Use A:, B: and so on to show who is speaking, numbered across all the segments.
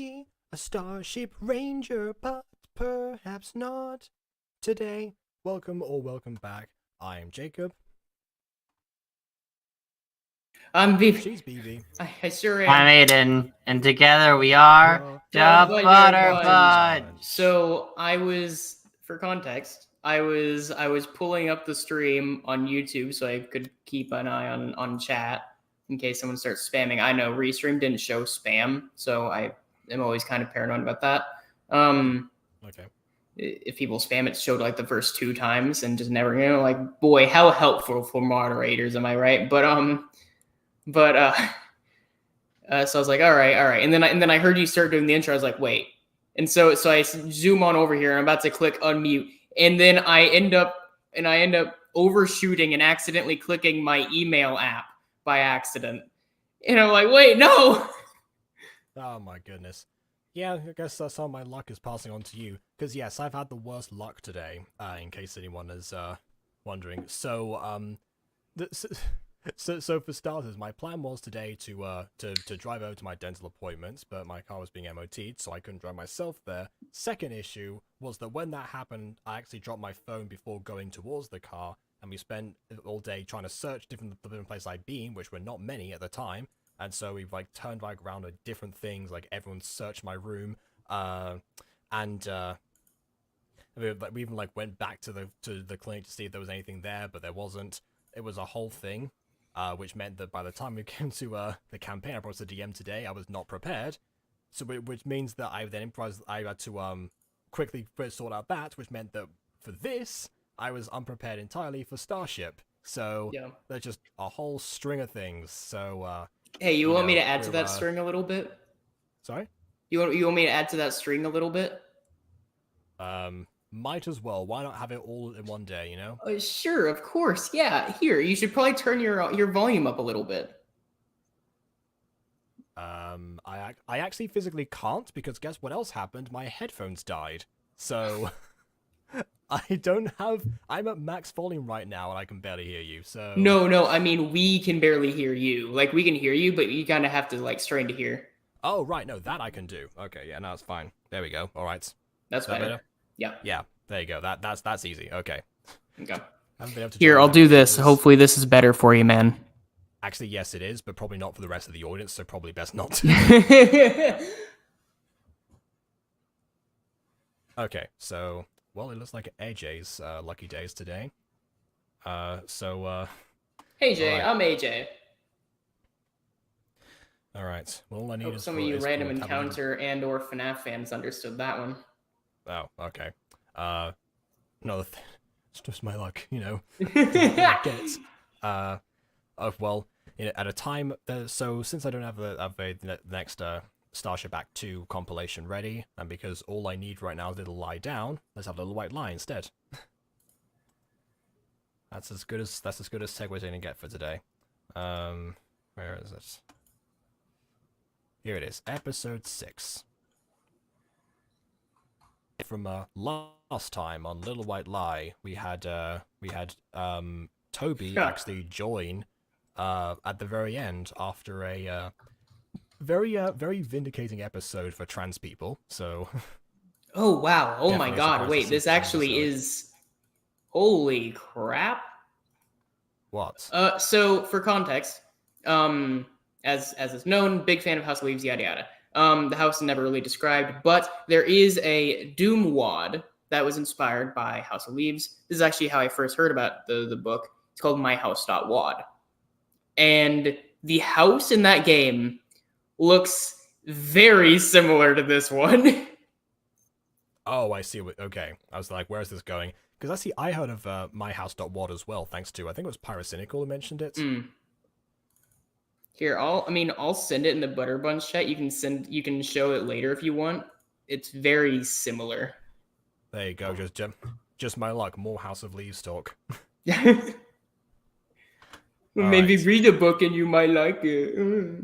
A: be a Starship Ranger, but perhaps not today. Welcome back. I am Jacob.
B: I'm BB.
A: She's BB.
B: I sure am.
C: I'm Aiden, and together we are the Butter Bunch.
B: So I was, for context, I was pulling up the stream on YouTube so I could keep an eye on chat in case someone starts spamming. I know Restream didn't show spam, so I am always kind of paranoid about that.
A: Okay.
B: If people spam, it showed like the first 2 times and just never, like, boy, how helpful for moderators, am I right? So I was like, all right, and then I heard you start doing the intro. I was like, wait, and so I zoom on over here, and I'm about to click unmute, and then I end up overshooting and accidentally clicking my email app by accident, and I'm like, wait, no.
A: Oh my goodness. Yeah, I guess some of my luck is passing on to you, because yes, I've had the worst luck today. In case anyone is wondering. So So for starters, my plan was today to drive over to my dental appointment, but my car was being MOT'd, so I couldn't drive myself there. Second issue was that when that happened, I actually dropped my phone before going towards the car, and we spent all day trying to search the different places I'd been, which were not many at the time, and so we've like turned back around at different things, like everyone searched my room, and we even like went back to the clinic to see if there was anything there, but there wasn't. It was a whole thing. Which meant that by the time we came to the campaign I brought to DM today, I was not prepared. So which means that I then improvised. I had to quickly sort out that, which meant that for this I was unprepared entirely for Starship. So
B: Yeah.
A: there's just a whole string of things. So
B: hey, you want me to add to that string a little bit?
A: Sorry?
B: You want me to add to that string a little bit?
A: Might as well. Why not have it all in one day, you know?
B: Sure, of course. Yeah, here, you should probably turn your volume up a little bit.
A: I actually physically can't, because guess what else happened? My headphones died. So I'm at max volume right now and I can barely hear you, so...
B: No, I mean, we can barely hear you. Like, we can hear you, but you kind of have to, like, strain to hear.
A: Oh, right, no, that I can do. Okay, yeah, no, it's fine. There we go, alright.
B: That's better. Yeah.
A: Yeah, there you go, that's easy, okay.
B: Okay.
C: Here, I'll do this. Hopefully this is better for you, man.
A: Actually, yes, it is, but probably not for the rest of the audience, so probably best not to. Okay, so, well, it looks like AJ's lucky days today. Hey,
B: Jay, right. I'm AJ.
A: Alright, well, all I need is...
B: Some of you random encounter and or FNAF fans understood that one.
A: Oh, okay. No, it's just my luck, you know. Well, you know, at a time, so since I don't have the next Starship Act 2 compilation ready, and because all I need right now is a little lie down, let's have a little white lie instead. That's as good as segues gonna get for today. Where is it? Here it is, episode 6. From last time on Little White Lie, we had Toby actually join at the very end after a very vindicating episode for trans people. So
B: oh wow, oh my god, wait, this actually is, holy crap.
A: What?
B: So for context, as is known, big fan of House of Leaves, yada yada. The house is never really described, but there is a Doom WAD that was inspired by House of Leaves. This is actually how I first heard about the book. It's called myhouse.wad. And the house in that game looks very similar to this one.
A: Oh, I see. Okay. I was like, where's this going? Because I heard of myhouse.wad as well, thanks to, I think it was Pyrocynical who mentioned it.
B: Here, I'll send it in the Butter Bunch chat. You can show it later if you want. It's very similar.
A: There you go. Just my luck. More House of Leaves talk.
B: Maybe read a book and you might like it.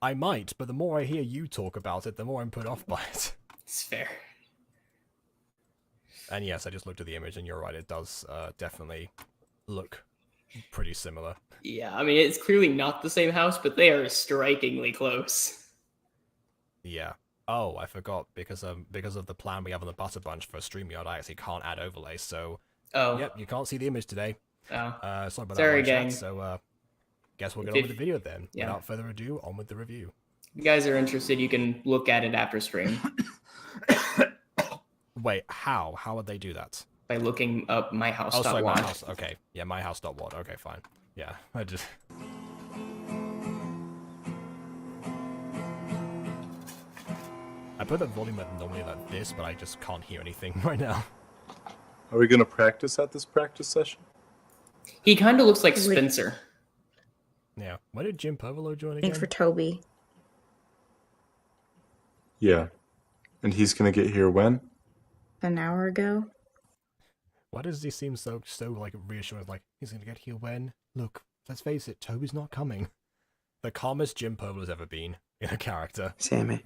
A: I might, but the more I hear you talk about it, the more I'm put off by it.
B: It's fair.
A: And yes, I just looked at the image, and you're right. It does definitely look pretty similar.
B: Yeah, I mean, it's clearly not the same house, but they are strikingly close.
A: Yeah. Oh, I forgot because of the plan we have on the Butter Bunch for StreamYard, I actually can't add overlays. So,
B: Oh.
A: yep, you can't see the image today.
B: Oh.
A: Sorry about
B: Sorry,
A: that, one
B: gang.
A: chat. So, guess we'll get
B: If-
A: on with the video then.
B: yeah.
A: Without further ado, on with the review.
B: If you guys are interested, you can look at it after stream
A: Wait, how? How would they do that?
B: by looking up my house.
A: Oh, sorry, my house. Okay, yeah, my house.wad. Okay, fine. Yeah, I just. I put the volume at normally like this, but I just can't hear anything right now.
D: Are we gonna practice at this practice session?
B: He kind of looks like Spencer.
A: Yeah. When did Jim Povolo join again?
E: Thanks for Toby.
D: Yeah. And he's gonna get here when?
E: An hour ago.
A: Why does he seem so like reassuring? Like he's gonna get here when? Look, let's face it, Toby's not coming. The calmest Jim Povolo's ever been in a character.
F: Sammy.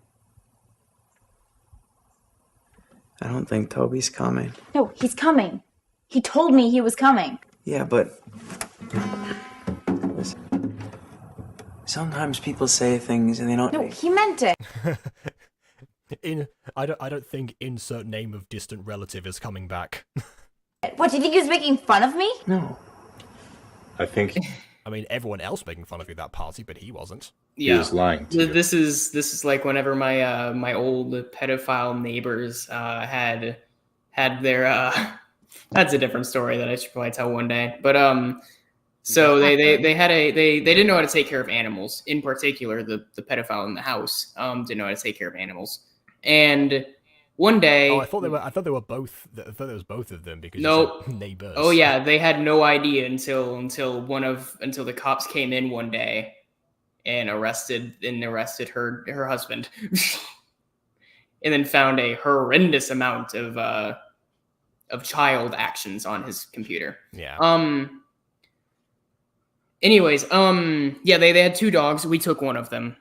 F: I don't think Toby's coming.
G: No, he's coming. He told me he was coming.
F: Yeah, but... Listen. Sometimes people say things and they don't...
G: No, he meant it.
A: I don't think insert name of distant relative is coming back.
G: What, do you think he was making fun of me?
F: No.
D: I think
A: I mean, everyone else making fun of you at that party, but he wasn't.
D: he was lying to you.
B: This is like whenever my my old pedophile neighbors had their that's a different story that I should probably tell one day. But so they didn't know how to take care of animals. In particular, the pedophile in the house didn't know how to take care of animals. And one day,
A: Oh, I thought they were both. I thought it was both of them because
B: Nope.
A: you said neighbors.
B: oh yeah, they had no idea until the cops came in one day and arrested her husband, and then found a horrendous amount of child actions on his computer.
A: Yeah.
B: Anyways, yeah, they had two dogs. We took one of them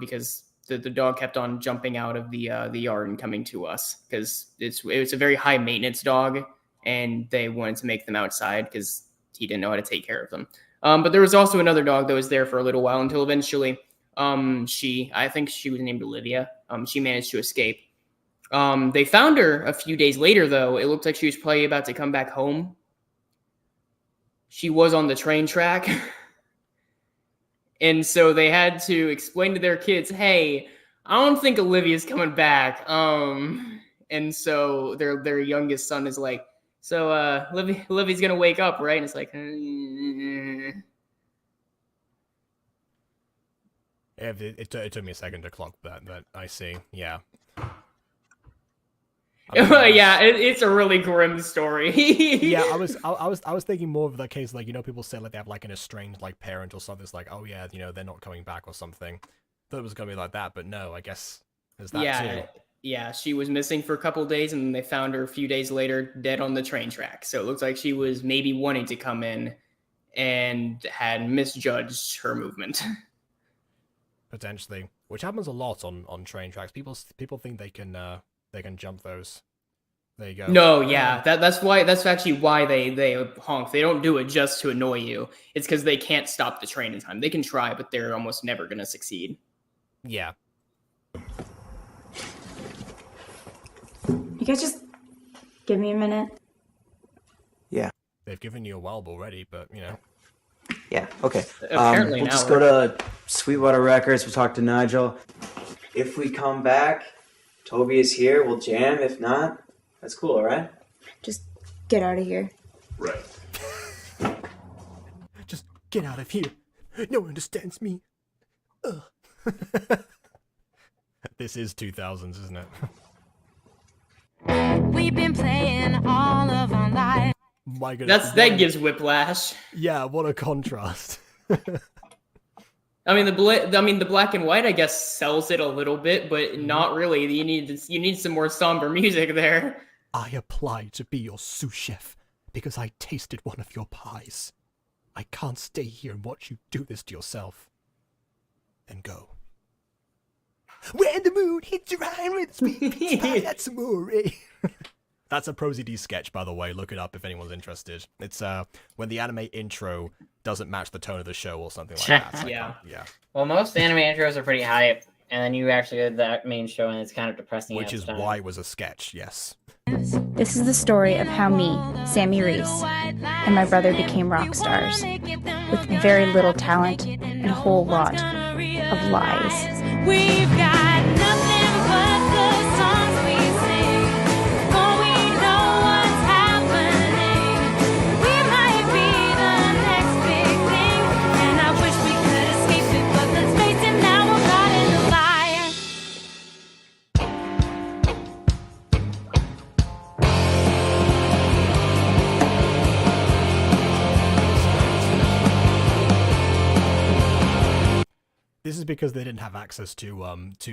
B: because the dog kept on jumping out of the yard and coming to us because it was a very high maintenance dog, and they wanted to make them outside because he didn't know how to take care of them. But there was also another dog that was there for a little while until eventually I think she was named Olivia. She managed to escape. They found her a few days later, though. It looked like she was probably about to come back home. She was on the train track. And so they had to explain to their kids, hey, I don't think Olivia's coming back. And so their youngest son is like, so Olivia's going to wake up, right? And it's like,
A: It took me a second to clock that, but I see. Yeah.
B: yeah, it's a really grim story.
A: Yeah, I was thinking more of the case like, you know, people say like they have like an estranged like parent or something. It's like, oh yeah, you know, they're not coming back or something. Thought it was gonna be like that, but no, I guess there's that too.
B: Yeah, she was missing for a couple of days, and they found her a few days later dead on the train track. So it looks like she was maybe wanting to come in and had misjudged her movement.
A: Potentially, which happens a lot on train tracks. People think they can jump those. There you go.
B: No, yeah, that's actually why they honk. They don't do it just to annoy you. It's because they can't stop the train in time. They can try, but they're almost never gonna succeed.
A: Yeah.
G: You guys just give me a minute.
F: Yeah.
A: They've given you a bulb already, but you know.
F: Yeah, okay.
B: Apparently
F: we'll
B: now
F: just go to Sweetwater Records. We'll talk to Nigel. If we come back, Toby is here. We'll jam. If not, that's cool, all right?
G: Just get out of here.
D: Right.
A: Just get out of here. No one understands me. Ugh. This is 2000s, isn't it?
H: We've been playing all of our life.
A: My goodness.
B: that gives whiplash.
A: Yeah, what a contrast.
B: I mean, the black and white, I guess, sells it a little bit, but not really. You need some more somber music there.
A: I applied to be your sous chef because I tasted one of your pies. I can't stay here and watch you do this to yourself. Then go. When the moon hits your eye with sweet pie, that's amore. That's a Prosy D sketch, by the way. Look it up if anyone's interested. It's when the anime intro doesn't match the tone of the show or something like that.
B: Yeah.
A: Yeah.
C: Well, most anime intros are pretty hype, And then you actually did that main show, and it's kind of depressing.
A: Which
C: at
A: is
C: the time.
A: why it was a sketch, yes.
G: This is the story of how me, Sammy Reese, and my brother became rock stars with very little talent and a whole lot of lies.
H: We've got nothing but the songs we sing. Before we know what's happening, we might be the next big thing. And I wish we could escape it, but let's face it, now we're caught in the fire.
A: This is because they didn't have access to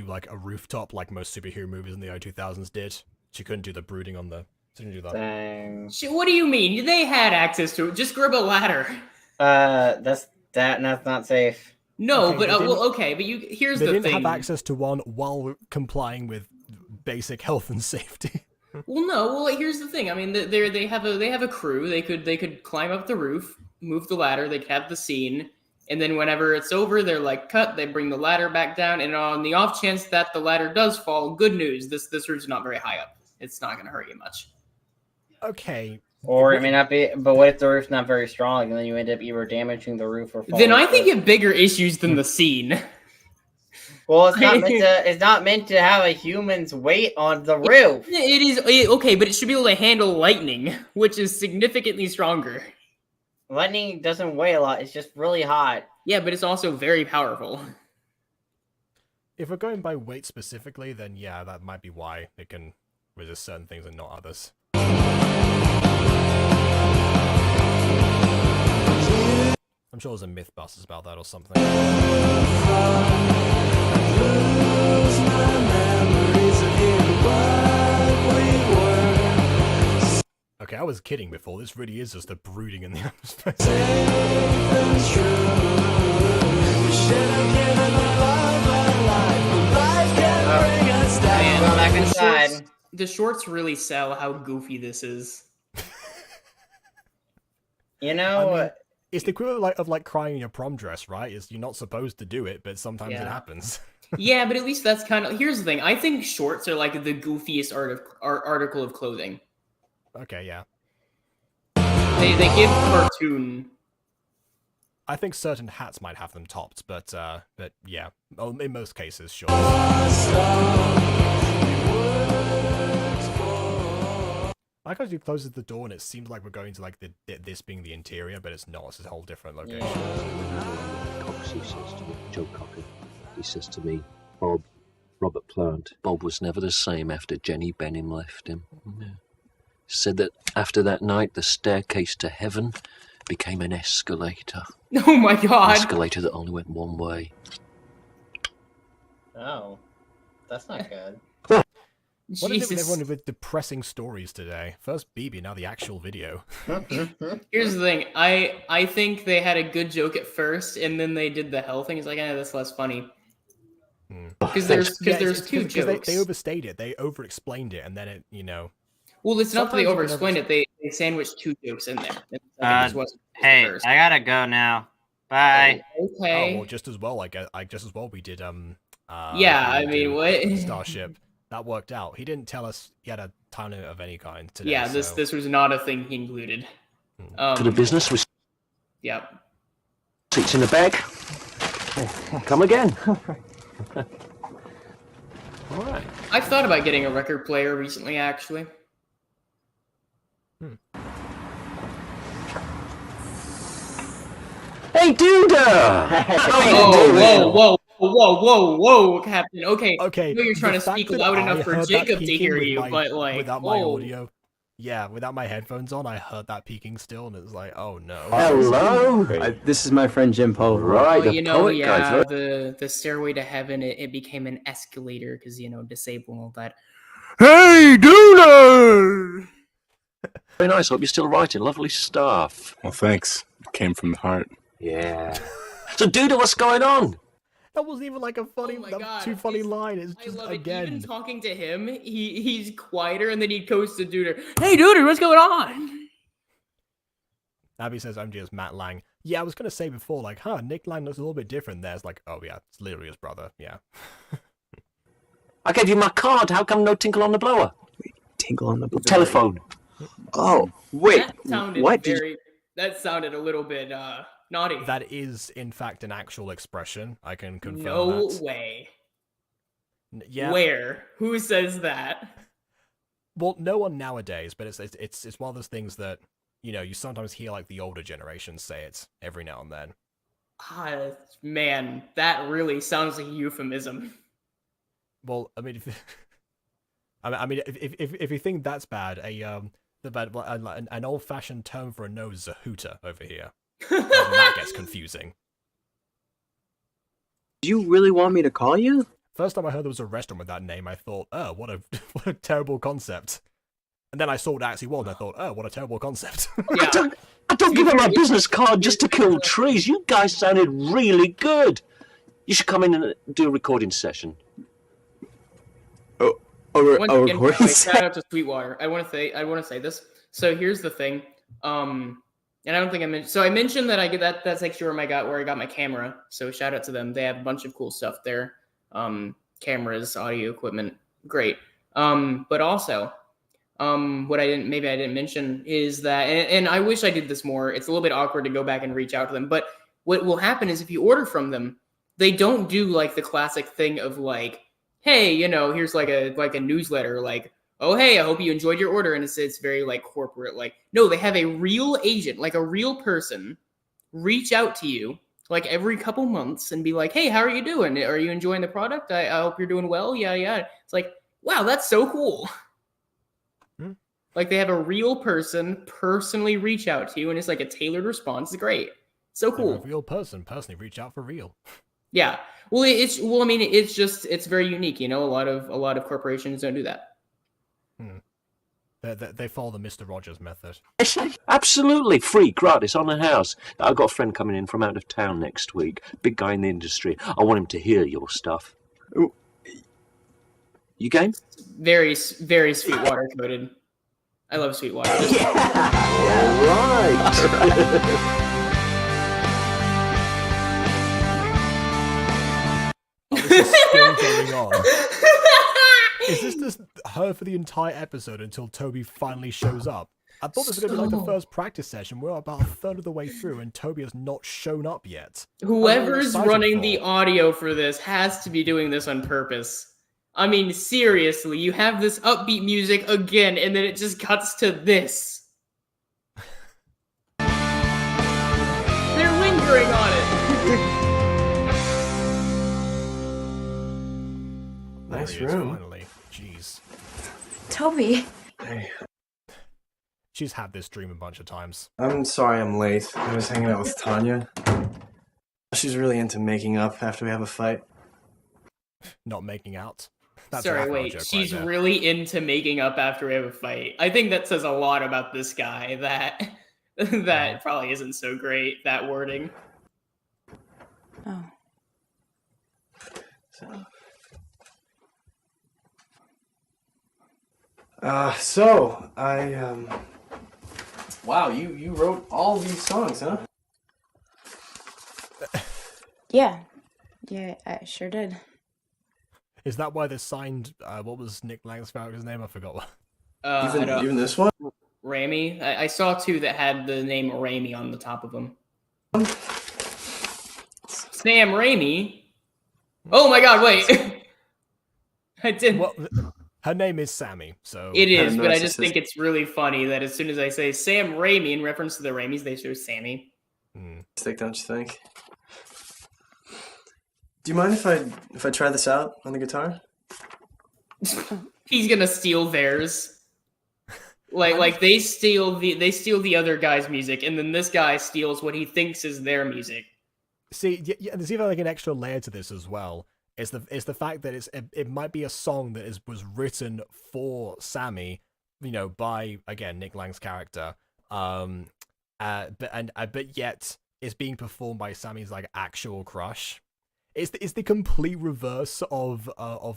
A: like a rooftop like most superhero movies in the early 2000s did. She couldn't do the brooding on the. She couldn't do that.
C: Dang.
B: Shit, what do you mean? They had access to it. Just grab a ladder.
C: That's not safe.
B: No,
A: Okay,
B: but
A: they didn't-
B: okay, but here's
A: They
B: the
A: didn't
B: thing.
A: have access to one while complying with basic health and safety.
B: Well, no. Well, here's the thing. I mean, they have a crew. They could climb up the roof, move the ladder. They could have the scene, and then whenever it's over, they're like cut. They bring the ladder back down, and on the off chance that the ladder does fall, good news. This roof's not very high up. It's not going to hurt you much.
A: Okay.
C: Or it may not be. But what if the roof's not very strong, and then you end up either damaging the roof or falling
B: Then I
C: through
B: think
C: it?
B: you have bigger issues than the scene.
C: Well, it's not meant to. It's not meant to have a human's weight on the roof.
B: It is okay, but it should be able to handle lightning, which is significantly stronger.
C: Lightning doesn't weigh a lot. It's just really hot.
B: Yeah, but it's also very powerful.
A: If we're going by weight specifically, then yeah, that might be why it can resist certain things and not others. I'm sure there's a Mythbusters about that or something. Okay, I was kidding before. This really is just the brooding in the atmosphere.
C: Man, back inside.
B: The shorts really sell how goofy this is.
C: You know,
A: I mean, it's the equivalent of like crying in your prom dress, right? You're not supposed to do it, but sometimes it
B: Yeah.
A: happens.
B: Yeah, but at least that's kind of. Here's the thing. I think shorts are like the goofiest article of clothing.
A: Okay, yeah.
B: They give cartoon.
A: I think certain hats might have them topped, but yeah, well, in most cases, sure. I like how you closes the door and it seems like we're going to like this being the interior, but it's not. It's a whole different location.
I: Cox, he says to me, Joe Cocker, he says to me, Bob, Robert Plant, Bob was never the same after Jenny Benham left him. Yeah. Said that after that night, the staircase to heaven became an escalator.
B: Oh my
I: An
B: god!
I: escalator that only went one way.
C: oh, that's not good.
A: What is it with
B: Jesus.
A: everyone with depressing stories today? First BB, now the actual video.
B: Here's the thing. I think they had a good joke at first, and then they did the hell thing. It's like, that's less funny. Because there's two jokes.
A: They overstayed it. They over-explained it, and then it,
B: Well, it's not that they
A: Sometimes you can
B: over-explained it. They sandwiched two jokes in there. It just wasn't the
C: Hey,
B: first.
C: I gotta go now. Bye.
B: Okay.
A: Oh, well, just as well. Just as well we did.
B: Yeah, I mean, what?
A: Starship. That worked out. He didn't tell us he had a talent of any kind today.
B: Yeah,
A: so.
B: this was not a thing he included.
I: To the business with
B: Yeah.
I: seats in the bag. Come again. All right.
B: I've thought about getting a record player recently, actually.
I: Hey, Duda!
B: Whoa, Captain. Okay.
A: Okay.
B: I know you're trying
A: the
B: to
A: fact
B: speak
A: that
B: loud
A: I
B: enough for
A: heard that
B: Jacob to
A: peaking
B: hear
A: with
B: you,
A: my-
B: but like,
A: without my
B: whoa.
A: audio. Yeah, without my headphones on, I heard that peaking still, and it was like, oh no.
F: Hello. This is my friend Jim Poe.
I: Right,
B: Well,
I: the
B: you know,
I: poet
B: yeah,
I: guys, right?
B: the stairway to heaven, it became an escalator because disabled and all that.
A: Hey, Duda!
I: Very nice. Hope you're still writing. Lovely stuff.
D: Well, thanks. It came from the heart.
I: Yeah. So, Duda, what's going on?
A: That wasn't even like a funny,
B: Oh my God,
A: too funny
B: he's-
A: line. It's
B: I
A: just
B: love it.
A: again.
B: Even talking to him, he's quieter, and then he goes to Duder. Hey, Duder, what's going on?
A: Abby says, I'm just Matt Lang. Yeah, I was gonna say before, like, Nick Lang looks a little bit different there. It's like, oh yeah, it's literally his brother. Yeah.
I: I gave you my card. How come no tinkle on the blower?
F: Tinkle on the
I: Telephone.
F: Oh, wait.
B: That sounded
F: What? Did
B: very. That sounded a little bit naughty.
A: That is, in fact, an actual expression. I can confirm
B: No
A: that.
B: way.
A: Yeah.
B: Where? Who says that?
A: Well, no one nowadays, but it's one of those things that, you know, you sometimes hear like the older generations say it every now and then.
B: Ah, man, that really sounds like a euphemism.
A: Well, I mean, if you think that's bad, an old-fashioned term for a nose is a hooter over here. That gets confusing.
F: Do you really want me to call you?
A: First time I heard there was a restaurant with that name, I thought, oh, what a what a terrible concept. And then I saw what it actually was, and I thought, oh, what a terrible concept.
B: Yeah.
I: I don't give her my business card just to kill trees. You guys sounded really good. You should come in and do a recording session.
B: Once again,
F: recording
B: by the way,
F: set?
B: shout out to Sweetwater. I want to say this. So here's the thing. And I don't think I mentioned. So I mentioned that I get that's like where I got my camera. So shout out to them. They have a bunch of cool stuff there. Cameras, audio equipment, great. But also, what I didn't mention is that, and I wish I did this more. It's a little bit awkward to go back and reach out to them. But what will happen is if you order from them, they don't do like the classic thing of like, hey, you know, here's like a newsletter, like, oh hey, I hope you enjoyed your order, and it's very like corporate. Like, no, they have a real agent, like a real person, reach out to you like every couple months and be like, hey, how are you doing? Are you enjoying the product? I hope you're doing well. Yeah. It's like, wow, that's so cool. Like they have a real person personally reach out to you, and it's like a tailored response. It's great. So cool.
A: A real person personally reach out for real.
B: Yeah. Well, it's very unique. You know, a lot of corporations don't do that.
A: They follow the Mr. Rogers method.
I: Absolutely free, gratis, on the house. I've got a friend coming in from out of town next week. Big guy in the industry. I want him to hear your stuff.
F: Ooh.
I: You game?
B: Very, very Sweetwater coded. I love Sweetwater.
I: All right.
A: This is still going on. Is this just her for the entire episode until Toby finally shows up? I thought this was going to be like the first practice session. We're about a third of the way through, and Toby has not shown up yet.
B: Whoever's running the audio for this has to be doing this on purpose. I mean, seriously, you have this upbeat music again, and then it just cuts to this. They're lingering on it.
A: Nice room. Finally. Jeez.
E: Toby.
F: Hey,
A: She's had this dream a bunch of times.
J: I'm sorry I'm late. I was hanging out with Tanya. She's really into making up after we have a fight.
A: Not making out. That's
B: Sorry,
A: a
B: wait.
A: joke
B: She's
A: right there.
B: really into making up after we have a fight. I think that says a lot about this guy. That probably isn't so great. That wording.
E: Oh.
J: So wow, you wrote all these songs, huh?
E: Yeah. Yeah, I sure did.
A: Is that why they signed, what was Nick Lang's character's name? I forgot what.
J: Even this one?
B: Ramy? I saw two that had the name Ramy on the top of them. Sam Raimi? Oh my god, wait! I didn't.
A: Well, her name is Sammy, so...
B: It is, but I just think it's really funny that as soon as I say Sam Raimi in reference to the Raimis, they show Sammy.
J: Stick, don't you think? Do you mind if I try this out on the guitar?
B: He's gonna steal theirs. Like they steal the other guy's music, and then this guy steals what he thinks is their music.
A: See, yeah, there's even like an extra layer to this as well. It's the fact that it might be a song that was written for Sammy, you know, by again Nick Lang's character, but yet it's being performed by Sammy's like actual crush. It's the complete reverse of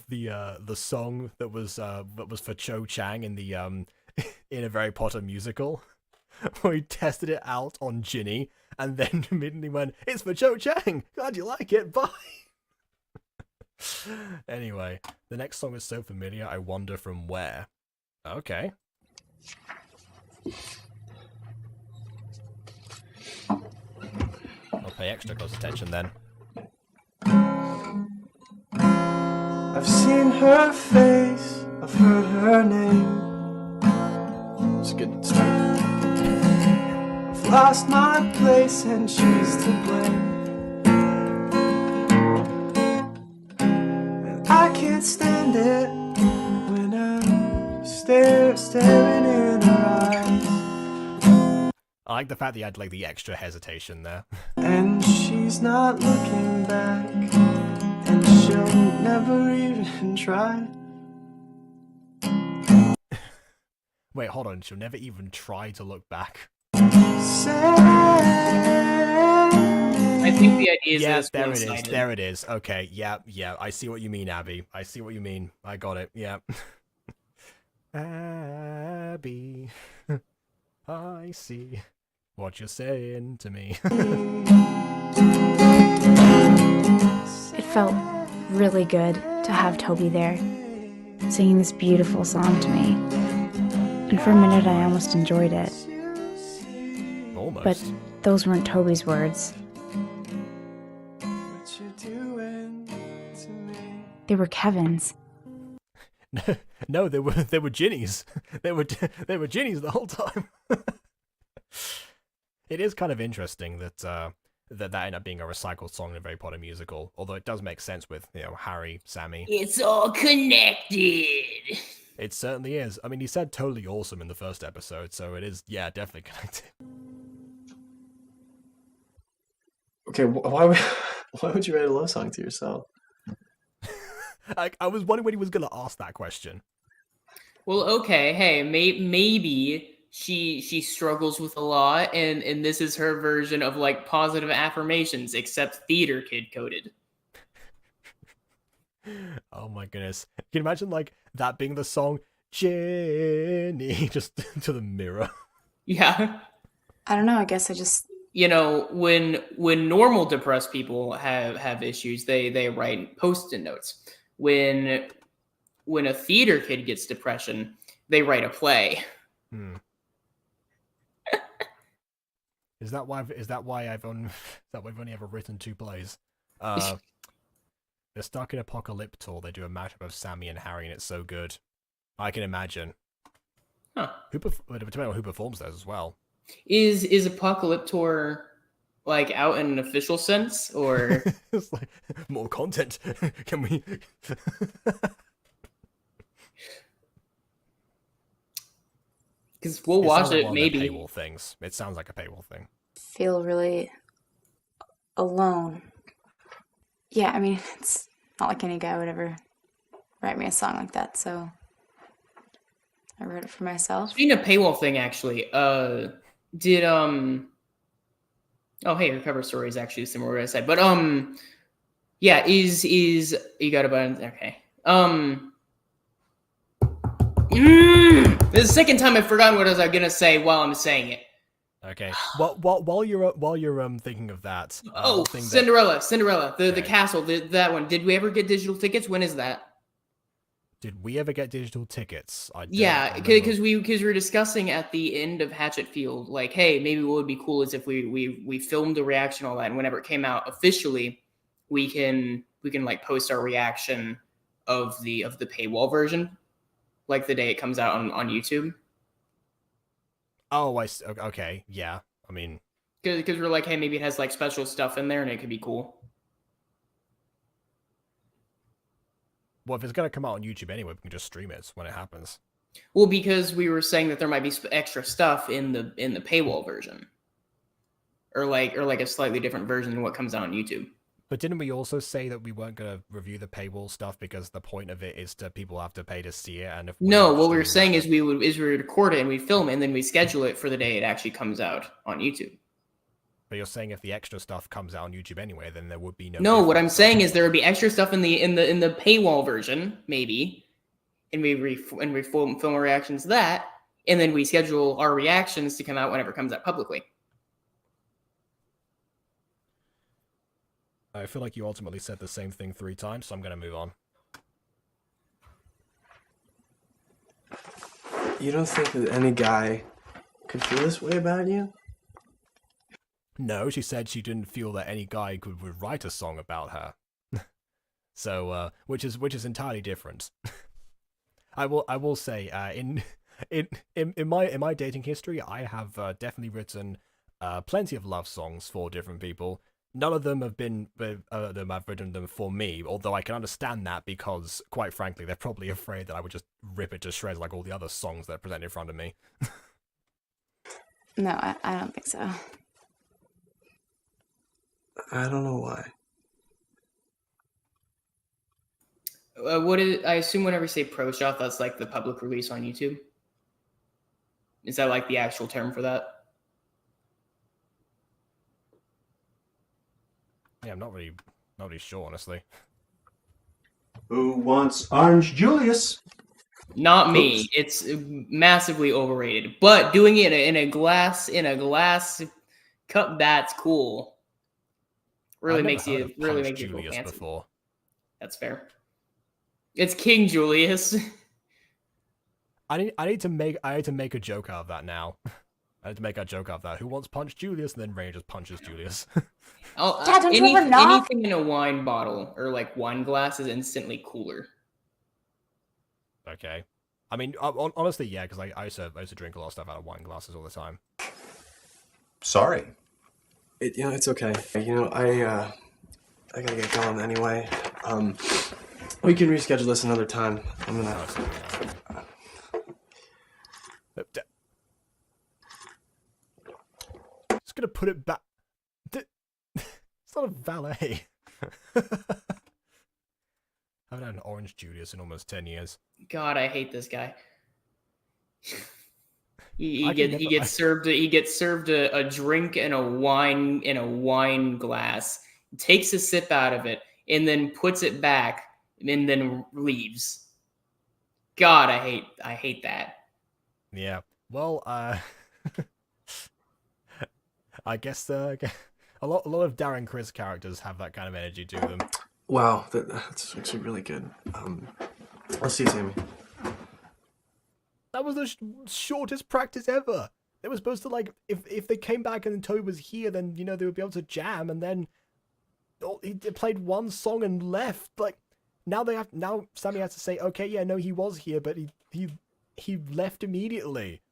A: the song that was for Cho Chang in the in a Harry Potter musical, where he tested it out on Ginny and then immediately went, "It's for Cho Chang. Glad you like it. Bye." Anyway, the next song is so familiar, I wonder from where. Okay. I'll pay extra close attention then.
J: I've seen her face, I've heard her name. It's a good start. I've lost my place and she's to blame. And I can't stand it when I'm staring in her eyes.
A: I like the fact that you had like the extra hesitation there.
J: And she's not looking back, and she'll never even try.
A: Wait, hold on. She'll never even try to look back.
B: I think the idea is
A: Yeah,
B: that it's
A: there it is.
B: one-sided.
A: There it is. Okay, yeah. I see what you mean, Abby. I see what you mean. I got it. Yeah. Abby, I see what you're saying to me.
G: It felt really good to have Toby there, singing this beautiful song to me. And for a minute, I almost enjoyed it.
A: Almost.
G: But those weren't Toby's words.
J: What you doing to me?
G: They were Kevin's.
A: No, they were Ginny's. They were Ginny's the whole time. It is kind of interesting that that ended up being a recycled song in a Harry Potter musical, although it does make sense with, you know, Harry, Sammy.
B: It's all connected.
A: It certainly is. I mean, he said totally awesome in the first episode, so it is, yeah, definitely connected.
J: Okay, why would you write a love song to yourself?
A: I was wondering when he was going to ask that question.
B: Well, okay, hey, maybe she struggles with a lot, and this is her version of like positive affirmations, except theater kid coded.
A: Oh my goodness. Can you imagine like that being the song, Jenny, just to the mirror?
B: Yeah.
E: I don't know. I guess I just.
B: You know, when normal depressed people have issues, they write post-it notes. When a theater kid gets depression, they write a play.
A: Is that why I've only ever written 2 plays? The Starkid Apocalyptor, they do a mashup of Sammy and Harry, and it's so good. I can imagine.
B: Huh.
A: Depending on who performs those as well.
B: Is Apocalyptor like out in an official sense, or
A: It's like, more content. Can we?
B: because we'll
A: It
B: watch
A: sounds like
B: it
A: one of the
B: maybe.
A: paywall things. It sounds like a paywall thing.
E: Feel really alone. Yeah, I mean, it's not like any guy would ever write me a song like that, so I wrote it for myself.
B: Speaking of paywall thing, actually, did oh hey, your cover story is actually similar to what I said, but yeah, is you got a button? Okay, this is the second time I've forgotten what I was gonna say while I'm saying it.
A: Okay. While you're thinking of that.
B: Oh,
A: thing
B: Cinderella, the
A: Okay.
B: castle, that one. Did we ever get digital tickets? When is that?
A: Did we ever get digital tickets? I don't
B: Yeah,
A: remember.
B: because we were discussing at the end of Hatchetfield, like, hey, maybe what would be cool is if we filmed a reaction, all that, and whenever it came out officially, we can like post our reaction of the paywall version, like the day it comes out on YouTube.
A: Oh, I see. Okay, yeah. I mean,
B: Because we're like, hey, maybe it has like special stuff in there, and it could be cool.
A: well, if it's gonna come out on YouTube anyway, we can just stream it when it happens.
B: Well, because we were saying that there might be extra stuff in the paywall version, or like a slightly different version than what comes out on YouTube.
A: But didn't we also say that we weren't gonna review the paywall stuff because the point of it is to people have to pay to see it? And if
B: No, what we were saying is we would record it and we'd film it and then we schedule it for the day it actually comes out on YouTube.
A: But you're saying if the extra stuff comes out on YouTube anyway, then there would be no.
B: No, what I'm
A: difference.
B: saying is there would be extra stuff in the paywall version, maybe, and we film our reactions to that, and then we schedule our reactions to come out whenever it comes out publicly.
A: I feel like you ultimately said the same thing 3 times, so I'm gonna move on.
J: You don't think that any guy could feel this way about you?
A: No, she said she didn't feel that any guy would write a song about her. So, which is entirely different. I will say, in my dating history, I have definitely written plenty of love songs for different people. None of them have been I've written them for me, although I can understand that because, quite frankly, they're probably afraid that I would just rip it to shreds like all the other songs that are presented in front of me.
E: No, I don't think so.
J: I don't know why.
B: I assume whenever you say pro shot, that's like the public release on YouTube. Is that like the actual term for that?
A: Yeah, I'm not really sure, honestly.
J: Who wants Orange Julius?
B: Not me.
J: Oops.
B: It's massively overrated. But doing it in a glass cup, that's cool. Really
A: I've never
B: makes
A: heard
B: you
A: of
B: really
A: Punch
B: makes you feel
A: Julius
B: fancy.
A: before.
B: That's fair. It's King Julius.
A: I need to make a joke out of that now. I need to make a joke out of that. Who wants Punch Julius? And then Ray just punches Julius.
E: Dad, don't you ever knock?
B: Anything in a wine bottle or like wine glass is instantly cooler.
A: Okay. I mean, honestly, yeah, because I used to drink a lot of stuff out of wine glasses all the time.
K: Sorry.
J: It's okay. I gotta get going anyway. We can reschedule this another time. I'm gonna.
A: Just gonna put it back. It's not a valet. I haven't had an Orange Julius in almost 10 years.
B: God, I hate this guy. He gets served a drink and a wine glass, takes a sip out of it, and then puts it back, and then leaves. God, I hate that.
A: Yeah. Well, I guess a lot of Darren Criss characters have that kind of energy to them.
J: Wow, that's actually really good. I'll see you, Sammy.
A: That was the shortest practice ever. They were supposed to, like, if they came back and Toby was here, then, they would be able to jam, and then he played one song and left. Like, now Sammy has to say, okay, yeah, no, he was here, but he left immediately.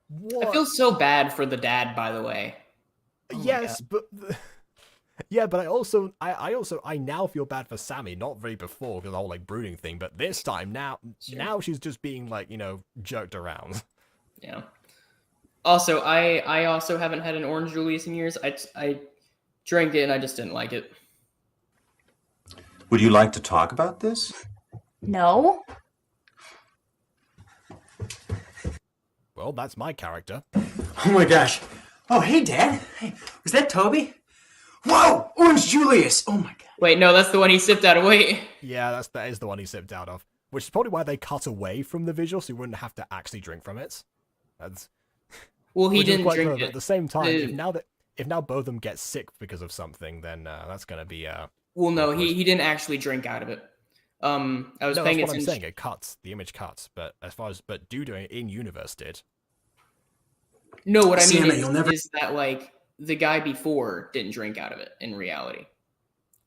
A: What?
B: I feel so bad for the dad, by the way. Oh
A: yes, but yeah, but I now feel bad for Sammy, not really before because the whole like brooding thing, but this time now she's just being like, jerked around.
B: Yeah. Also, I also haven't had an Orange Julius in years. I drank it and I just didn't like it.
K: Would you like to talk about this?
E: No.
A: Well, that's my character.
F: Oh my gosh. Oh, hey, Dad. Hey, was that Toby? Whoa! Orange Julius! Oh my god.
B: Wait, no, that's the one he sipped out of. Wait.
A: Yeah, that is the one he sipped out of. Which is probably why they cut away from the visual, so you wouldn't have to actually drink from it.
B: Well, he didn't drink it.
A: At the same time, if now both of them get sick because of something, then that's gonna be
B: Well, no, he didn't actually drink out of it. I was paying
A: attention.
B: attention.
A: I'm saying. It cuts. The image cuts. But Dude in universe did.
B: No, what I mean is that like the guy before didn't drink out of it in reality.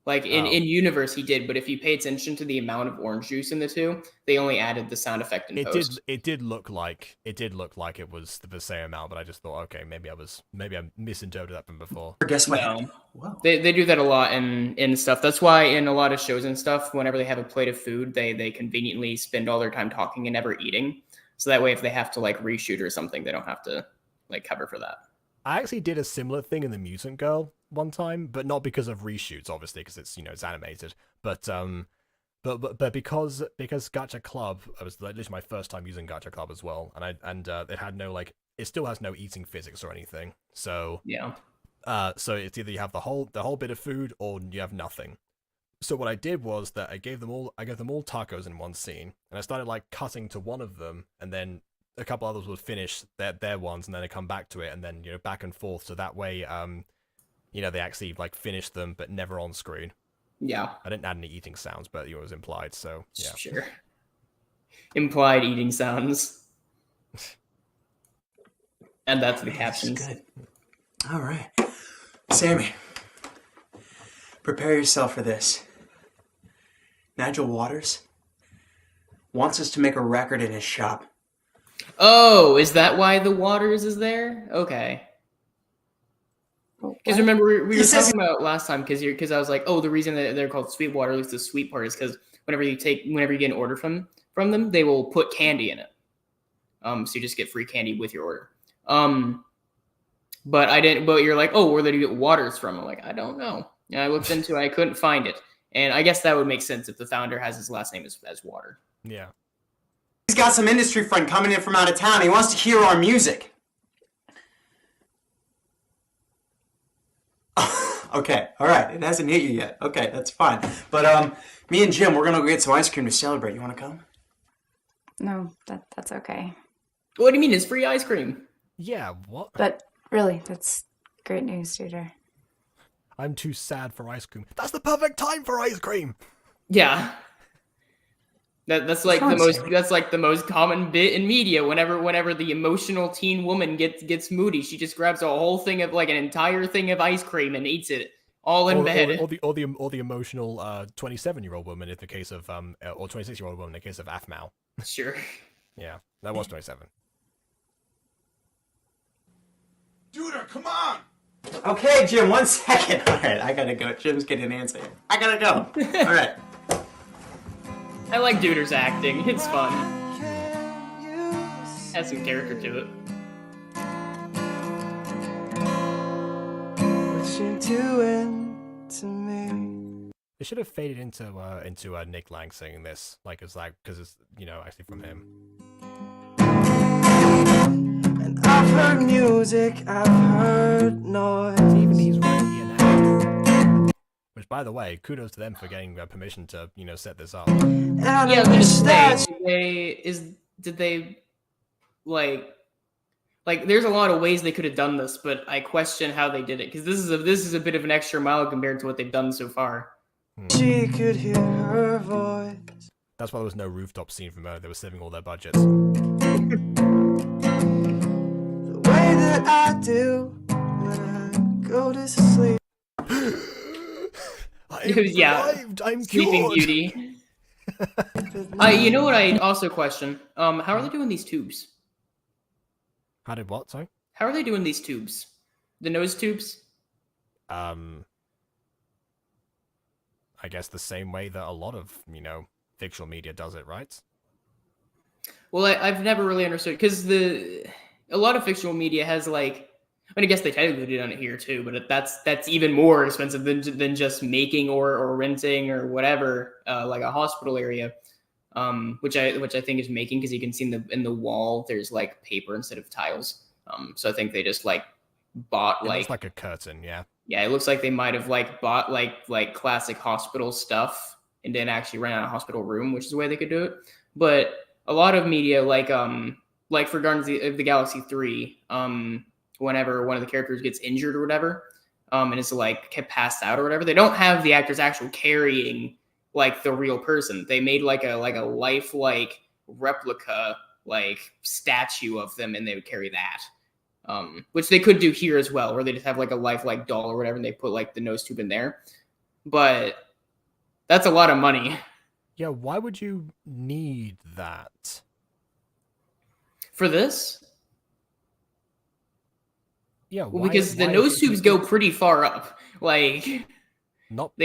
B: Like in universe he did, but if you pay attention to the amount of orange juice in the two, they only added the sound effect in post.
A: It did look like it was the same amount, but I just thought, okay, maybe I misinterpreted that from before.
F: Guess what?
B: No. They do that a lot in stuff. That's why in a lot of shows and stuff, whenever they have a plate of food, they conveniently spend all their time talking and never eating. So that way if they have to like reshoot or something, they don't have to like cover for that.
A: I actually did a similar thing in The Mutant Girl one time, but not because of reshoots, obviously, because it's it's animated. But because Gacha Club, it was at least my first time using Gacha Club as well, and it had no it still has no eating physics or anything. So
B: yeah.
A: So it's either you have the whole bit of food or you have nothing. So what I did was that I gave them all tacos in one scene, and I started like cutting to one of them, and then a couple others would finish their ones, and then they come back to it, and then back and forth. So that way, they actually like finish them, but never on screen.
B: Yeah.
A: I didn't add any eating sounds, but it was implied, so yeah.
B: Sure. Implied eating sounds. And that's the captions.
J: Good. All right. Sammy, prepare yourself for this. Nigel Waters wants us to make a record in his shop.
B: Oh, is that why the Waters is there? Okay. Because remember we were talking about last time because I was like, oh, the reason that they're called Sweetwater, at least the sweet part, is because whenever you get an order from them, they will put candy in it. So you just get free candy with your order. But I didn't. But you're like, oh, where did you get Waters from? I'm like, I don't know. And I looked into it, I couldn't find it, and I guess that would make sense if the founder has his last name as Water.
A: Yeah.
J: He's got some industry friend coming in from out of town. He wants to hear our music. Okay, all right. It hasn't hit you yet. Okay, that's fine. But me and Jim, we're gonna go get some ice cream to celebrate. You want to come?
E: No, that's okay.
B: What do you mean? It's free ice cream.
A: Yeah, what?
E: But really, that's great news, Tutor.
A: I'm too sad for ice cream. That's the perfect time for ice cream.
B: Yeah. That's like the most common bit in media. Whenever the emotional teen woman gets moody, she just grabs a whole thing of like an entire thing of ice cream and eats it all in bed.
A: Or the emotional 27-year-old woman in the case of or 26-year-old woman in the case of Afmao.
B: Sure.
A: Yeah, that was 27.
J: Tutor, come on! Okay, Jim, 1 second. All right, I gotta go. Jim's getting an answer. I gotta go. All right.
B: I like Duder's acting. It's fun. Has some character to it.
J: What you doing to me?
A: It should have faded into Nick Lang singing this, because it's actually from him.
J: And I've heard music, I've heard noise.
A: Even he's right here now. Which, by the way, kudos to them for getting permission to set this up.
B: Yeah, I was gonna say, did they like there's a lot of ways they could have done this, but I question how they did it because this is a bit of an extra mile compared to what they've done so far.
J: She could hear her voice.
A: That's why there was no rooftop scene from earlier. They were saving all their budgets.
J: The way that I do when I go to sleep.
A: I'm
B: Sleeping
A: cured.
B: Beauty. You know what I also question? How are they doing these tubes?
A: How did what? Sorry.
B: How are they doing these tubes? The nose tubes?
A: I guess the same way that a lot of fictional media does it, right?
B: Well, I've never really understood because a lot of fictional media has I guess they technically done it here too, but that's even more expensive than just making or renting or whatever, like a hospital area, which I think is making because you can see in the wall there's like paper instead of tiles. So I think they just bought
A: it looks like a curtain, yeah.
B: Yeah, it looks like they might have bought like classic hospital stuff and then actually rent out a hospital room, which is the way they could do it. But a lot of media like for Guardians of the Galaxy 3, whenever one of the characters gets injured or whatever, and is passed out or whatever, they don't have the actors actually carrying the real person. They made a lifelike replica statue of them, and they would carry that. Which they could do here as well, where they just have a lifelike doll or whatever, and they put the nose tube in there. But that's a lot of money.
A: Yeah, why would you need that?
B: For this?
A: Yeah,
B: well, because the nose tubes go pretty far up. They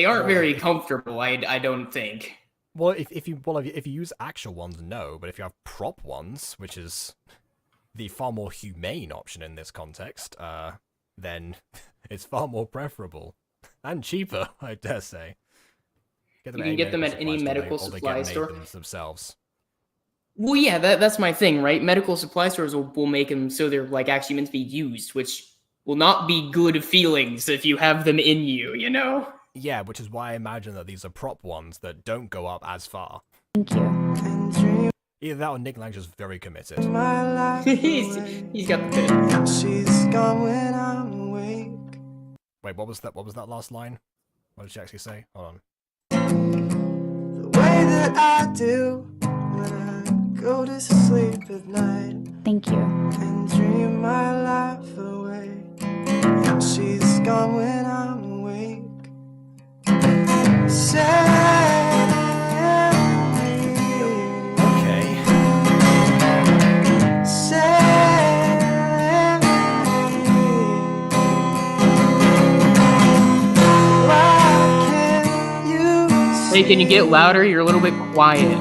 B: aren't very comfortable. I don't think.
A: Well, if you use actual ones, no. But if you have prop ones, which is the far more humane option in this context, then it's far more preferable and cheaper, I dare say.
B: You can get them at any medical supply store
A: themselves.
B: Well, yeah, that's my thing, right? Medical supply stores will make them so they're actually meant to be used, which will not be good feelings if you have them in you,
A: Yeah, which is why I imagine that these are prop ones that don't go up as far.
G: Thank you.
A: Either that or Nick Lang's just very committed.
B: He's got the bit.
J: She's gone when I'm awake.
A: Wait, what was that last line? What did she actually say? Hold on.
J: the way that I do when I go to sleep at night
G: Thank you.
J: and dream my life away. She's gone when I'm awake.
A: Okay.
B: Hey, can you get louder? You're a little bit quiet.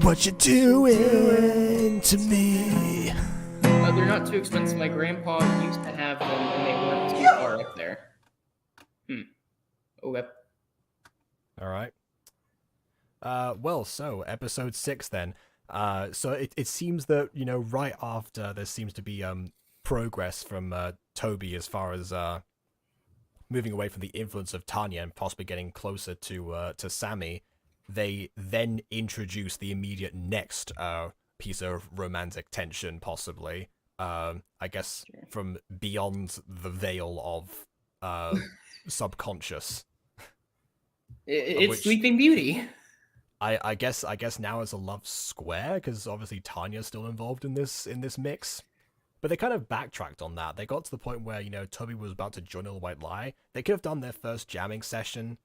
A: What you doing to me?
B: They're not too expensive. My grandpa used to have them, and they weren't too far up there. Okay.
A: All right. Well, so episode 6 then. So it seems that, you know, right after there seems to be progress from Toby as far as moving away from the influence of Tanya and possibly getting closer to Sammy, they then introduce the immediate next piece of romantic tension, possibly. I guess from beyond the veil of subconscious.
B: It's
A: which-
B: Sleeping Beauty.
A: I guess now it's a love square because obviously Tanya's still involved in this mix, but they kind of backtracked on that. They got to the point where, you know, Toby was about to join Little White Lie. They could have done their first jamming session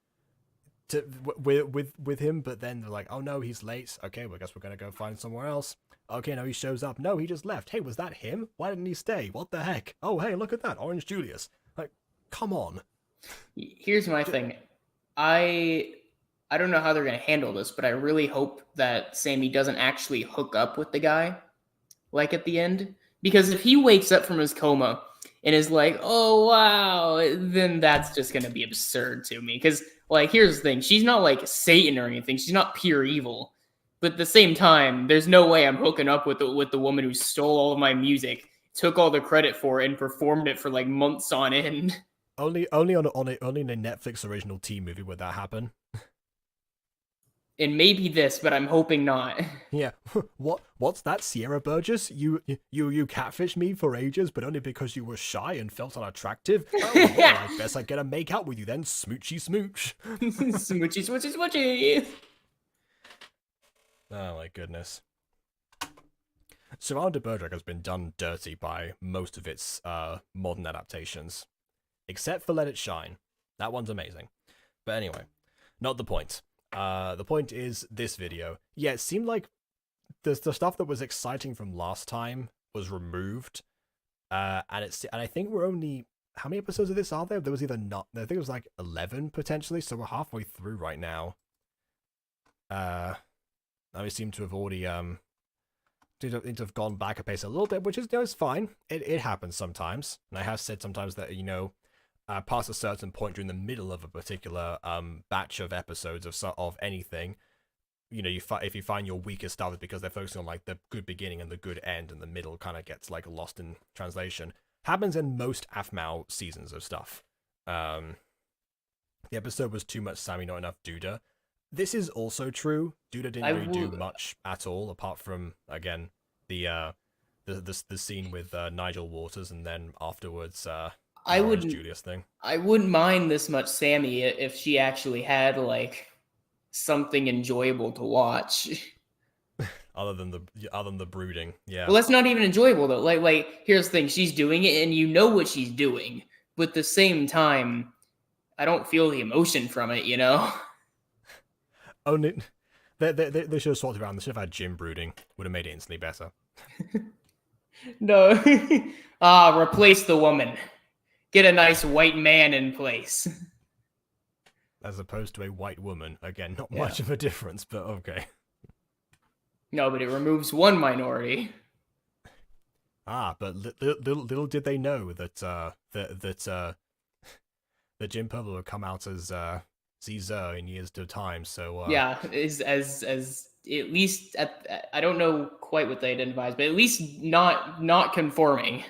A: with him, but then they're like, oh no, he's late. Okay, well, I guess we're gonna go find somewhere else. Okay, no, he shows up. No, he just left. Hey, was that him? Why didn't he stay? What the heck? Oh, hey, look at that, Orange Julius. Like, come on.
B: Here's my thing. I don't know how they're going to handle this, but I really hope that Sammy doesn't actually hook up with the guy, like at the end. Because if he wakes up from his coma and is like, oh, wow, then that's just going to be absurd to me. Because, like, here's the thing. She's not, like, Satan or anything. She's not pure evil. But at the same time, there's no way I'm hooking up with the woman who stole all of my music, took all the credit for it, and performed it for, like, months on end.
A: Only in a Netflix original teen movie would that happen.
B: And maybe this, but I'm hoping not.
A: Yeah. What's that, Sierra Burgess? You catfished me for ages, but only because you were shy and felt unattractive? Oh, well, I guess I get to make out with you then, smoochy smooch.
B: Smoochy, smoochy, smoochy.
A: Oh my goodness. Surrounded Bergerac has been done dirty by most of its modern adaptations. Except for Let It Shine. That one's amazing. But anyway, not the point. The point is this video. Yeah, it seemed like the stuff that was exciting from last time was removed. And I think we're only... How many episodes of this are there? There was either not... I think it was like 11 potentially, so we're halfway through right now. We seem to have already... to have gone back a pace a little bit, which is, you know, it's fine. It happens sometimes. And I have said sometimes that, you know... past a certain point during the middle of a particular batch of episodes of anything, you know, if you find your weakest stuff is because they're focusing on like the good beginning and the good end, and the middle kind of gets like lost in translation. Happens in most AFMAO seasons of stuff. The episode was too much Sammy, not enough Duda. This is also true. Duda didn't really do much at all, apart from again the scene with Nigel Waters, and then afterwards. I
B: wouldn't mind this much Sammy if she actually had like something enjoyable to watch.
A: other than the brooding, yeah.
B: Well, that's not even enjoyable though. Like here's the thing: she's doing it, and you know what she's doing, but at the same time, I don't feel the emotion from it. You know.
A: Only they should have swapped around. They should have had Jim brooding. Would have made it instantly better.
B: No, replace the woman. Get a nice white man in place.
A: As opposed to a white woman. Again, not much of a difference, but okay.
B: No, but it removes one minority.
A: But little did they know that that Jim Purple would come out as Caesar in years to time. So
B: yeah, as at least I don't know quite what they identifies, but at least not conforming.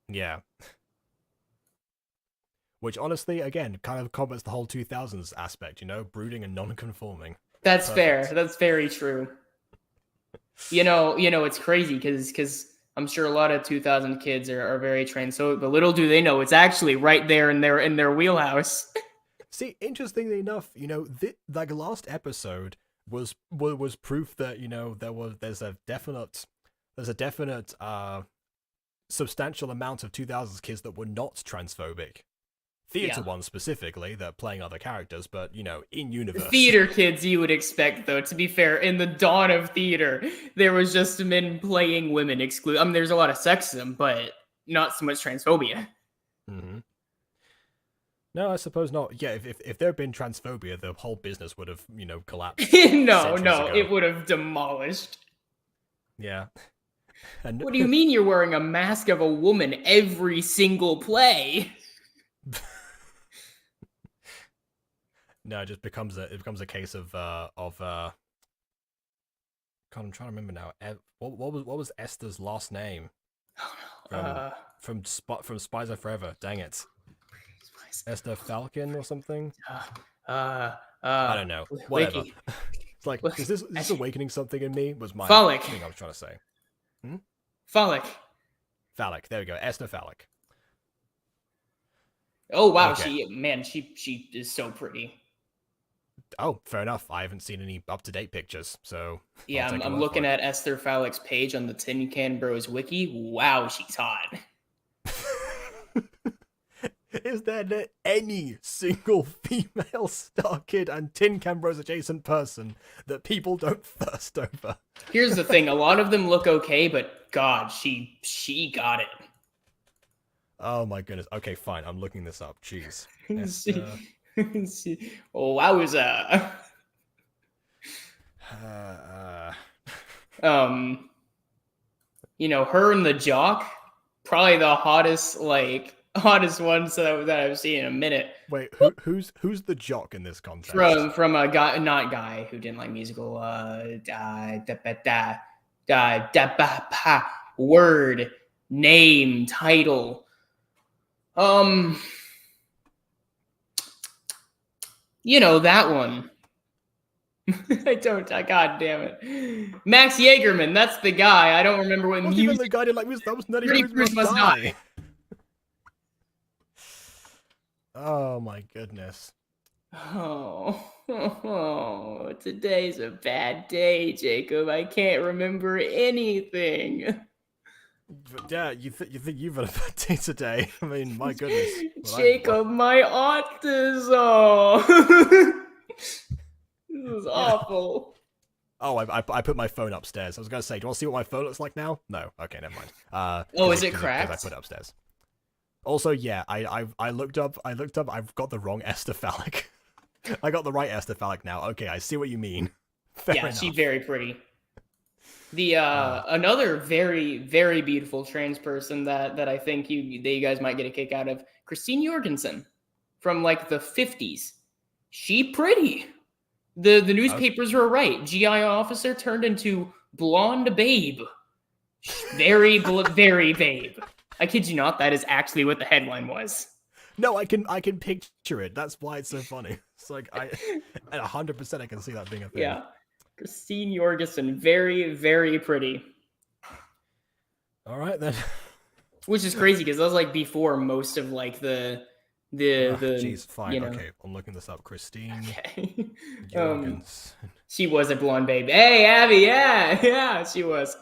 A: Yeah. Which honestly, again, kind of covers the whole 2000s aspect, you know, brooding and non-conforming.
B: That's fair. That's very true. You know, it's crazy because I'm sure a lot of 2000 kids are very transphobic, but little do they know it's actually right there in their wheelhouse.
A: See, interestingly enough, like last episode was proof that there's a definite substantial amount of 2000s kids that were not transphobic. Theater ones specifically, that are playing other characters, but in universe.
B: Theater kids, you would expect, though. To be fair, in the dawn of theater, there was just men playing women exclude. I mean, there's a lot of sexism, but not so much transphobia.
A: Mm-hmm. No, I suppose not. Yeah, if there had been transphobia, the whole business would have collapsed.
B: no,
A: ago.
B: it would have demolished.
A: Yeah. And
B: What do you mean you're wearing a mask of a woman every single play?
A: No, it just becomes a case of God, I'm trying to remember now. What was Esther's last name? From Spies Are Forever. Dang it. Esther Falcon or something? I don't know. Whatever. It's like, is this awakening something in me? Was my thing I was trying to say.
B: Phallic.
A: There we go. Esther Phallic.
B: Oh wow,
A: Okay.
B: she is so pretty.
A: Oh, fair enough. I haven't seen any up-to-date pictures, so
B: yeah, I'm looking at Esther Phallic's page on the Tin Can Bros wiki. Wow, she's hot.
A: Is there any single female Starkid and Tin Can Bros adjacent person that people don't thirst over?
B: Here's the thing: a lot of them look okay, but God, she got it.
A: Oh my goodness. Okay, fine. I'm looking this up. Jeez.
B: Wowza. Her and the jock, probably the hottest ones that I've seen in a minute.
A: Wait, who's the jock in this context?
B: From a guy, not guy who didn't like musical. Word, name, title. That one. God damn it. Max Jaegerman, that's the guy. I don't remember what music.
A: Even the guy didn't like music. That was not even
B: Must Die.
A: Oh my goodness.
B: Oh, today's a bad day, Jacob. I can't remember anything.
A: Yeah, you think you've had a bad day today? I mean, my goodness.
B: Jacob, my autism. This is awful.
A: Oh, I put my phone upstairs. I was gonna say, do you want to see what my phone looks like now? No. Okay, never mind.
B: Is it cracked?
A: Because I put it upstairs. Also, yeah, I looked up. I've got the wrong Esther Phallic. I got the right Esther Phallic now. Okay, I see what you mean. Fair enough.
B: She's very pretty. The another very, very beautiful trans person that I think you guys might get a kick out of, Christine Jorgensen from like the 50s. She pretty. The newspapers were right. GI officer turned into blonde babe. Very very babe. I kid you not, that is actually what the headline was.
A: No, I can picture it. That's why it's so funny. It's like at 100% I can see that being a thing.
B: Yeah. Christine Jorgensen, very, very pretty.
A: All right then.
B: Which is crazy because that was like before most of like the.
A: Jeez, fine. Okay, I'm looking this up. Christine Jorgensen.
B: She was a blonde babe. Hey, Abby, yeah, she was.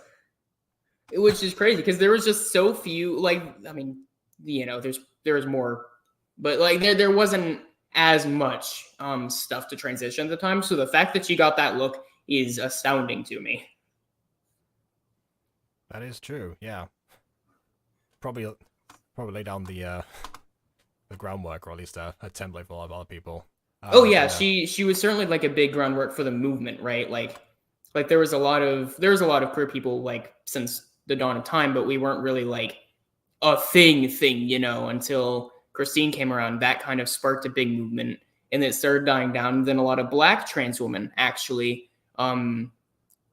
B: Which is crazy because there was just so few. Like, I mean, there was more, but like there wasn't as much stuff to transition at the time. So the fact that she got that look is astounding to me.
A: That is true. Yeah. Probably lay down the groundwork, or at least a template for a lot of other people.
B: She was certainly like a big groundwork for the movement, right? Like there was a lot of queer people like since the dawn of time, but we weren't really like a thing, until Christine came around. That kind of sparked a big movement, and it started dying down. And then a lot of Black trans women actually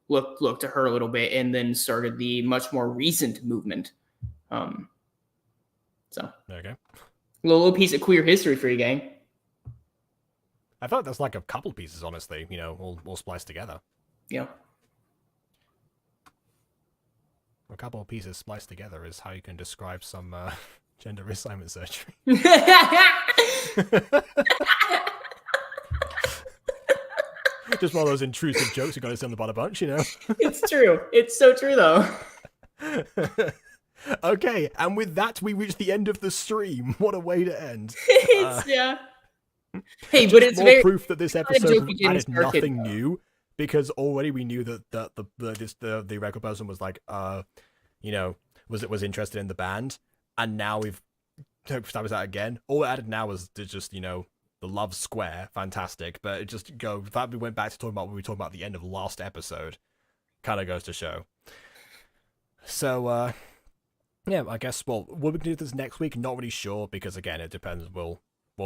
B: looked to her a little bit, and then started the much more recent movement. So
A: okay.
B: A little piece of queer history for you, gang.
A: I thought that's like a couple pieces, honestly. All spliced together.
B: Yeah.
A: A couple of pieces spliced together is how you can describe some gender reassignment surgery. Just one of those intrusive jokes you got to say on the Butter Bunch, you know?
B: It's true. It's so true, though.
A: Okay, and with that, we reach the end of the stream. What a way to end.
B: Yeah. Hey,
A: Just
B: but it's
A: more
B: very
A: proof that this
B: kind of
A: episode
B: jokey Jimmy
A: added
B: Starkid,
A: nothing
B: though.
A: new, because already we knew that the record person was like, you know, was interested in the band, and now we've established that again. All it added now was to just, you know, the love square, fantastic, but it just the fact we went back to talking about what we were talking about at the end of last episode, kind of goes to show. So, yeah, I guess, well, what we can do this next week, not really sure, because again, it depends. We'll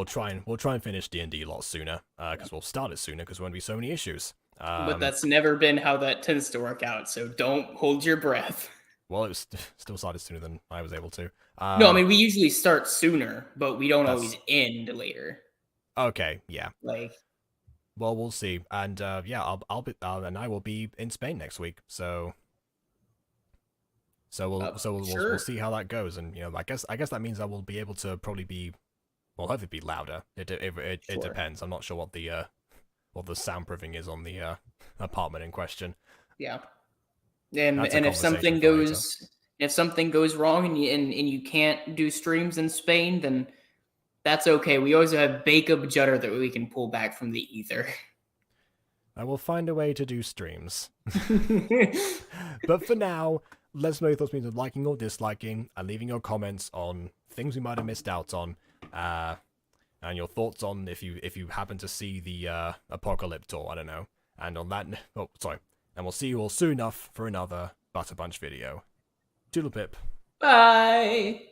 A: try and finish D&D a lot sooner, because we'll start it sooner, because there won't be so many issues.
B: But that's never been how that tends to work out, so don't hold your breath.
A: Well, it was still started sooner than I was able to.
B: No, I mean, we usually start sooner, but we don't always end later.
A: Okay, yeah.
B: Like,
A: well, we'll see, and yeah, I'll be and I will be in Spain next week, so we'll see how that goes, and you know, I guess that means I will be able to probably be, well, hopefully be louder. It depends. I'm not sure what the soundproofing is on the apartment in question.
B: Yeah, and
A: That's a
B: if something
A: conversation
B: goes wrong and you can't do streams in Spain, then that's okay. We always have backup Judder that we can pull back from the ether.
A: I will find a way to do streams. But for now, let us know your thoughts on liking or disliking, and leaving your comments on things we might have missed out on, and your thoughts on if you happen to see the Apocalypse tour, I don't know. And on that, oh sorry, and we'll see you all soon enough for another Butter Bunch video. Toodle pip.
B: Bye.